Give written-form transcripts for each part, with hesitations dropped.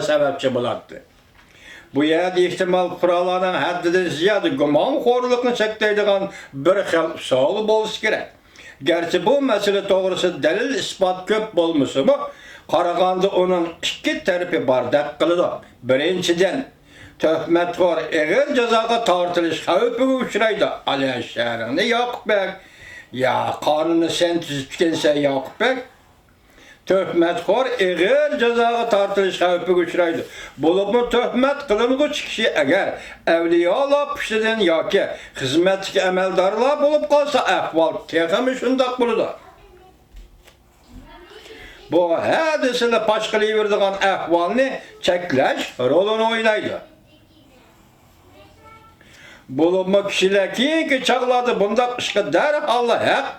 sebepçi buladı. Bu yerdə ihtimal kurallarının həddidən ziyadə gümanxorluqni çəkdəydiğən bir xil sualı bolsa gerek. Gerçi bu mesele doğrusu delil ispat köp bolmasa mı, qaraganda onun iki tərəfi var dəq qılıdı. Birinciden, töhmətkor eğer cezaga tartılış xavfine uçraydı. Aliye şəhərində Yakup Bey, ya kanunu sen tüzütkense Yakup Bey, töhmətkor eğer cezaga tartılış xavfine uçraydı. Bulup mu töhmət kılınğıç kişi eğer evliyalar pişidin ya ki hizmetçi emeldarlar bulup kalsa ehval teximi şundak buludu. Bu hadisini paşqılayıverdiğin ehvalini çekleş rolunu oynaydı. Bulunma kişiler ki çağladı bunda işe derhal hak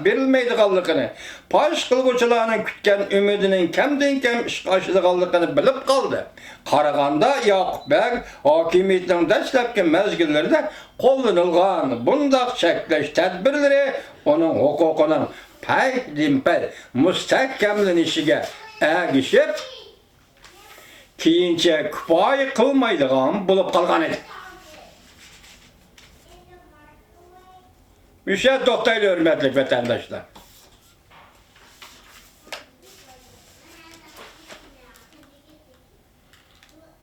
verilmeydiğanlıqını, paş kılgıçılarının kütken ümidinin kemden kem iş aşıdığanlıqını bilip kaldı. Qaraganda Yakup Bey hakimiyetinin dəstəbki mezgillerde kullanılgan bunda çekleş tedbirleri onun hukukunun pey müstehkemlenişige erişip kiyince küpayı kılmaydığan bulup kalgan idi. Müşahede noktayla hürmetli vatandaşlar.